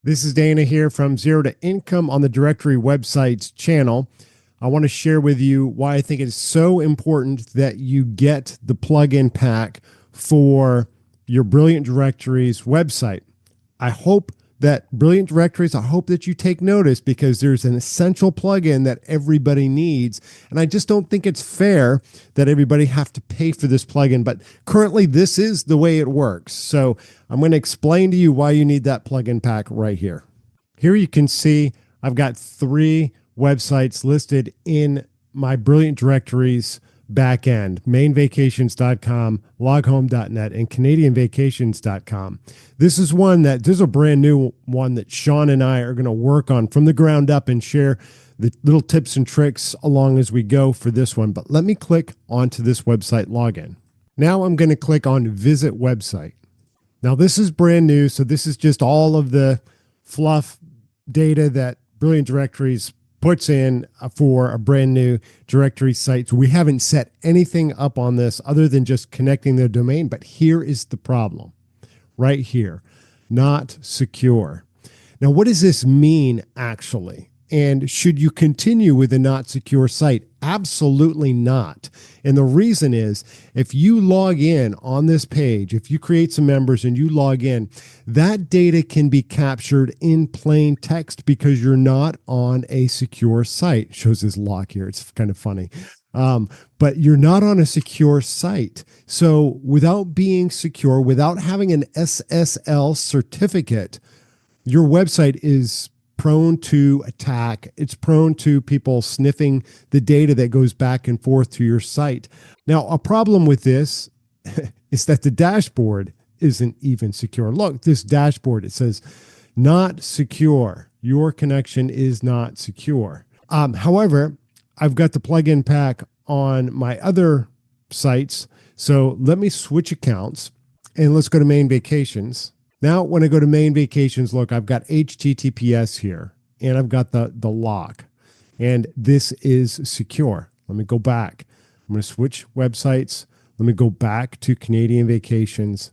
This is Dana here from Zero to Income on the Directory Websites channel. I want to share with you why I think it's so important that you get the plugin pack for your Brilliant Directories website. I hope that Brilliant Directories, I hope that you take notice because there's an essential plugin that everybody needs. And I just don't think it's fair that everybody have to pay for this plugin. But currently, this is the way it works. So I'm going to explain to you why you need that plugin pack right here. Here you can see I've got 3 websites listed in my Brilliant Directories backend: mainvacations.com, loghome.net, and canadianvacations.com. This is a brand new one that Sean and I are going to work on from the ground up and share the little tips and tricks along as we go for this one. But let me click onto this website login. Now I'm going to click on Visit Website. Now this is brand new, so this is just all of the fluff data that Brilliant Directories puts in for a brand new directory site. So we haven't set anything up on this other than just connecting the domain. But here is the problem right here: not secure. Now, what does this mean actually? And should you continue with a not secure site? Absolutely not. And the reason is, if you log in on this page, if you create some members and you log in, that data can be captured in plain text because you're not on a secure site. It shows this lock here. It's kind of funny. But you're not on a secure site. So without being secure, without having an SSL certificate, your website is prone to attack. It's prone to people sniffing the data that goes back and forth to your site. Now, a problem with this is that the dashboard isn't even secure. Look, this dashboard, it says not secure. Your connection is not secure. However, I've got the plugin pack on my other sites. So let me switch accounts and let's go to Main Vacations. Now, when I go to Main Vacations, look, I've got HTTPS here, and I've got the lock, and this is secure. Let me go back. I'm going to switch websites. Let me go back to Canadian Vacations,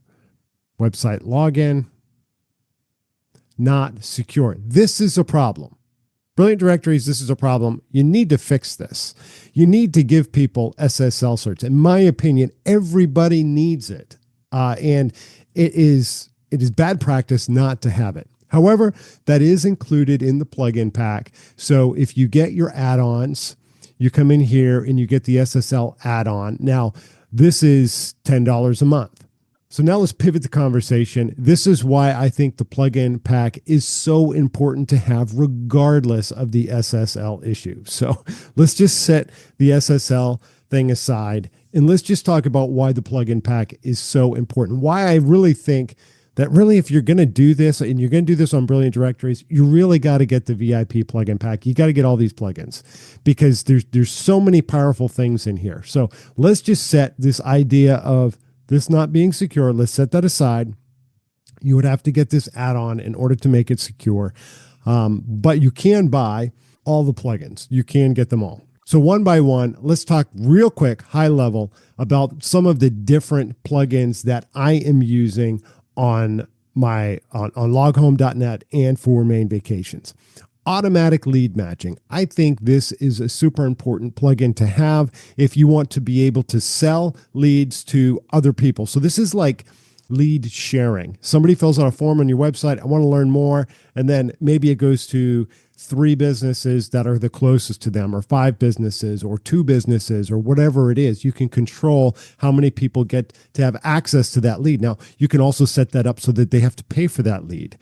website login, not secure. This is a problem. Brilliant Directories, this is a problem. You need to fix this. You need to give people SSL certs. In my opinion, everybody needs it, and it is bad practice not to have it. However, that is included in the plugin pack. So if you get your add-ons, you come in here and you get the SSL add-on. Now, this is $10 a month. So now let's pivot the conversation. This is why I think the plugin pack is so important to have regardless of the SSL issue. So let's just set the SSL thing aside and let's just talk about why the plugin pack is so important. Why I really think that really, if you're going to do this and you're going to do this on Brilliant Directories, you really got to get the VIP plugin pack. You got to get all these plugins because there's so many powerful things in here. So let's just set this idea of this not being secure. Let's set that aside. You would have to get this add-on in order to make it secure. But you can buy all the plugins. You can get them all. So one by one, let's talk real quick, high level, about some of the different plugins that I am using on loghome.net and for Main Vacations. Automatic lead matching. I think this is a super important plugin to have if you want to be able to sell leads to other people. So this is like lead sharing. Somebody fills out a form on your website. I want to learn more. And then maybe it goes to 3 businesses that are the closest to them, or 5 businesses, or 2 businesses, or whatever it is. You can control how many people get to have access to that lead. Now, you can also set that up so that they have to pay for that lead.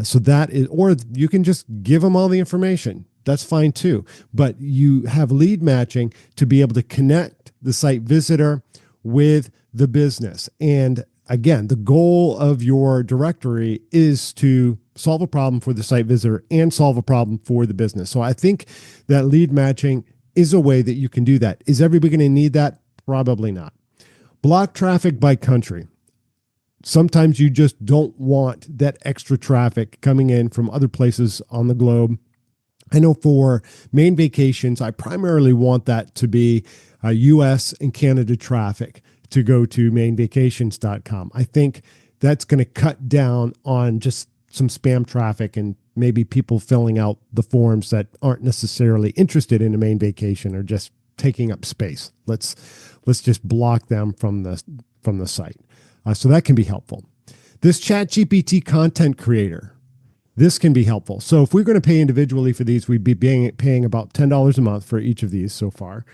So that is, or you can just give them all the information. That's fine too. But you have lead matching to be able to connect the site visitor with the business. And again, the goal of your directory is to solve a problem for the site visitor and solve a problem for the business. So I think that lead matching is a way that you can do that. Is everybody going to need that? Probably not. Block traffic by country. Sometimes you just don't want that extra traffic coming in from other places on the globe. I know for Main Vacations, I primarily want that to be US and Canada traffic to go to mainvacations.com. I think that's going to cut down on just some spam traffic and maybe people filling out the forms that aren't necessarily interested in a main vacation or just taking up space. Let's just block them from the site. So that can be helpful. This ChatGPT content creator, this can be helpful. So if we're going to pay individually for these, we'd be paying about $10 a month for each of these so far.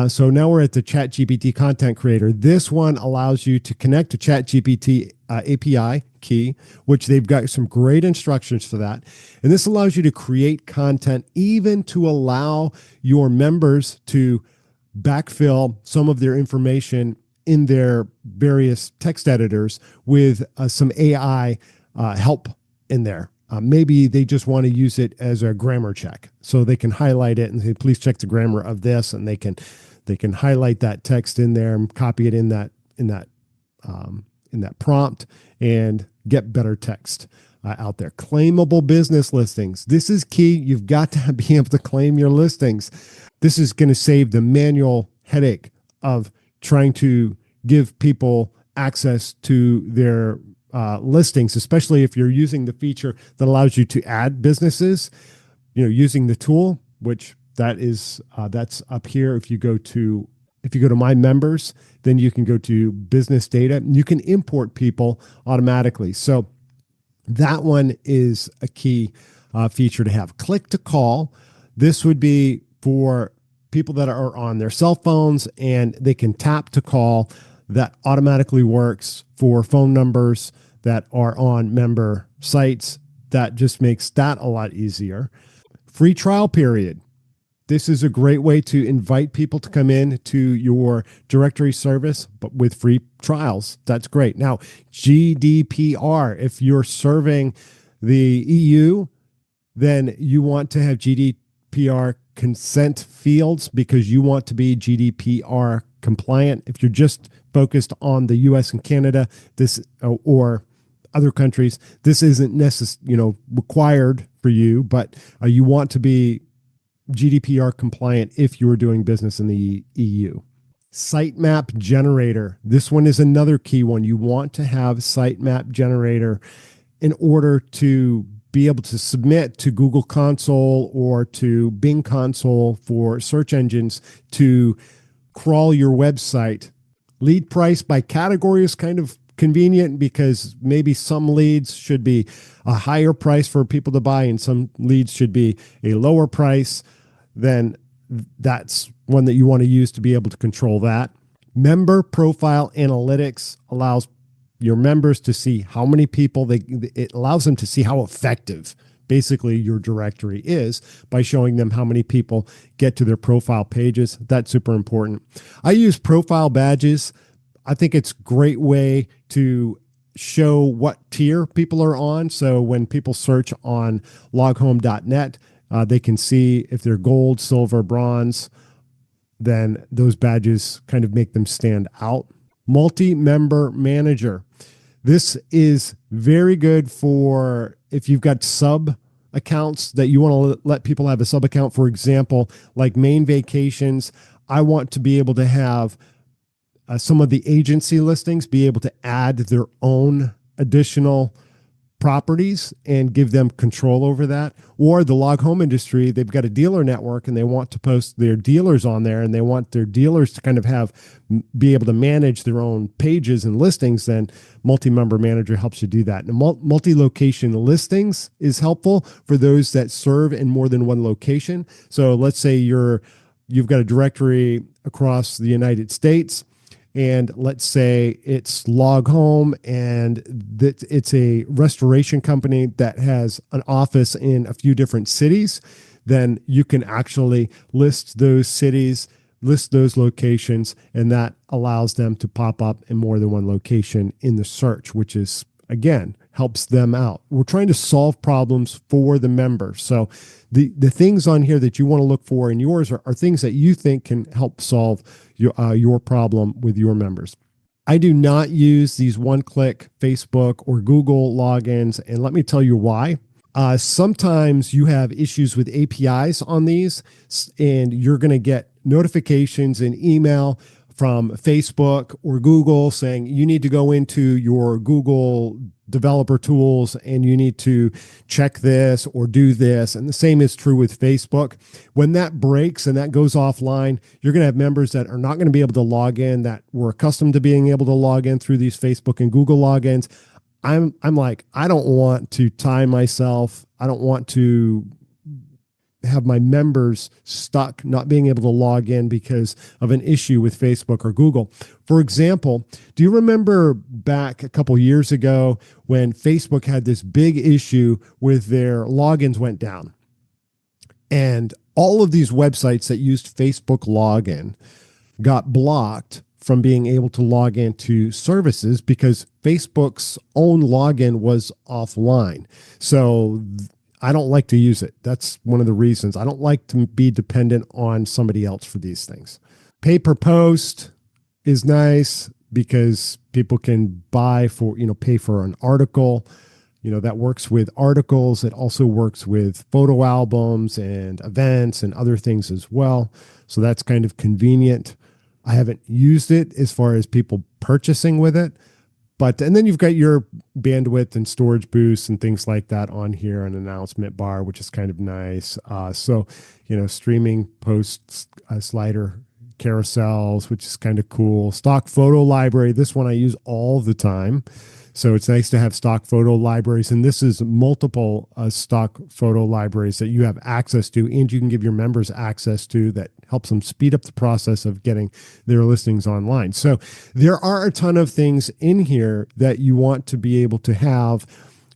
So now we're at the ChatGPT content creator. This one allows you to connect to ChatGPT API key, which they've got some great instructions for that. And this allows you to create content, even to allow your members to backfill some of their information in their various text editors with some AI help in there. Maybe they just want to use it as a grammar check, so they can highlight it and say, "Please check the grammar of this," and they can highlight that text in there and copy it in that prompt and get better text out there. Claimable business listings. This is key. You've got to be able to claim your listings. This is going to save the manual headache of trying to give people access to their listings, especially if you're using the feature that allows you to add businesses, using the tool, which that's up here. If you go to my members, then you can go to business data. You can import people automatically. So that one is a key feature to have. Click to call. This would be for people that are on their cell phones and they can tap to call. That automatically works for phone numbers that are on member sites. That just makes that a lot easier. Free trial period. This is a great way to invite people to come in to your directory service, but with free trials. That's great. Now, GDPR, if you're serving the EU, then you want to have GDPR consent fields because you want to be GDPR compliant. If you're just focused on the US and Canada, this or other countries, this isn't required for you, but you want to be GDPR compliant if you are doing business in the EU. Sitemap generator. This one is another key one. You want to have sitemap generator in order to be able to submit to Google Console or to Bing Console for search engines to crawl your website. Lead price by category is kind of convenient because maybe some leads should be a higher price for people to buy and some leads should be a lower price. Then that's one that you want to use to be able to control that. Member profile analytics allows your members to see how many people it allows them to see how effective basically your directory is by showing them how many people get to their profile pages. That's super important. I use profile badges. I think it's a great way to show what tier people are on. So when people search on loghome.net, they can see if they're gold, silver, bronze, then those badges kind of make them stand out. Multi-member manager. This is very good for if you've got sub accounts that you want to let people have a sub account. For example, like main vacations, I want to be able to have some of the agency listings be able to add their own additional properties and give them control over that. Or the log home industry, they've got a dealer network and they want to post their dealers on there and they want their dealers to kind of be able to manage their own pages and listings. Then multi-member manager helps you do that. And multi-location listings is helpful for those that serve in more than one location. So let's say you've got a directory across the United States, and let's say it's Log Home and that it's a restoration company that has an office in a few different cities, then you can actually list those cities, list those locations, and that allows them to pop up in more than one location in the search, which is, again, helps them out. We're trying to solve problems for the members. So the things on here that you want to look for in yours are things that you think can help solve your problem with your members. I do not use these one-click Facebook or Google logins, and let me tell you why. Sometimes you have issues with APIs on these, and you're going to get notifications in email from Facebook or Google saying you need to go into your Google developer tools and you need to check this or do this. And the same is true with Facebook. When that breaks and that goes offline, you're going to have members that are not going to be able to log in, that were accustomed to being able to log in through these Facebook and Google logins. I'm like, I don't want to tie myself. I don't want to have my members stuck not being able to log in because of an issue with Facebook or Google. For example, do you remember back a couple years ago when Facebook had this big issue with their logins went down? And all of these websites that used Facebook login got blocked from being able to log into services because Facebook's own login was offline. So I don't like to use it. That's one of the reasons. I don't like to be dependent on somebody else for these things. Pay per post is nice because people can buy for, pay for an article. That works with articles. It also works with photo albums and events and other things as well. So that's kind of convenient. I haven't used it as far as people purchasing with it. And then you've got your bandwidth and storage boosts and things like that on here, an announcement bar, which is kind of nice. Streaming posts, slider carousels, which is kind of cool. Stock photo library. This one I use all the time. So it's nice to have stock photo libraries. And this is multiple stock photo libraries that you have access to and you can give your members access to that helps them speed up the process of getting their listings online. So there are a ton of things in here that you want to be able to have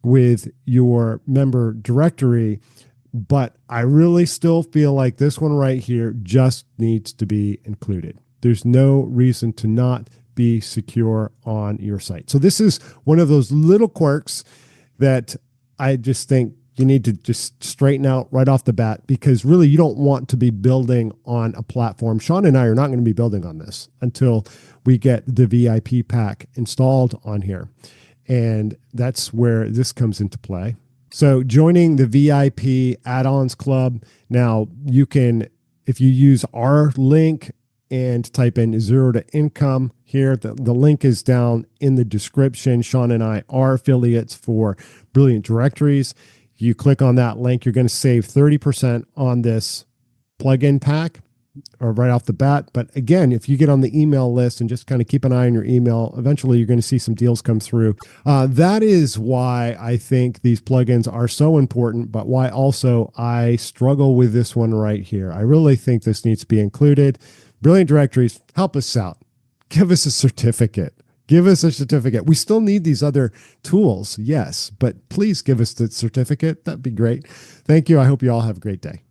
with your member directory. But I really still feel like this one right here just needs to be included. There's no reason to not be secure on your site. So this is one of those little quirks that I just think you need to just straighten out right off the bat, because really you don't want to be building on a platform. Sean and I are not going to be building on this until we get the VIP pack installed on here. And that's where this comes into play. So joining the VIP add-ons club, now you can, if you use our link and type in 0 to income here, the link is down in the description. Sean and I are affiliates for Brilliant Directories. You click on that link, you're going to save 30% on this plugin pack or right off the bat. But again, if you get on the email list and just kind of keep an eye on your email, eventually you're going to see some deals come through. That is why I think these plugins are so important, but why also I struggle with this one right here. I really think this needs to be included. Brilliant Directories, help us out. Give us a certificate. Give us a certificate. We still need these other tools, yes, but please give us the certificate. That'd be great. Thank you. I hope you all have a great day.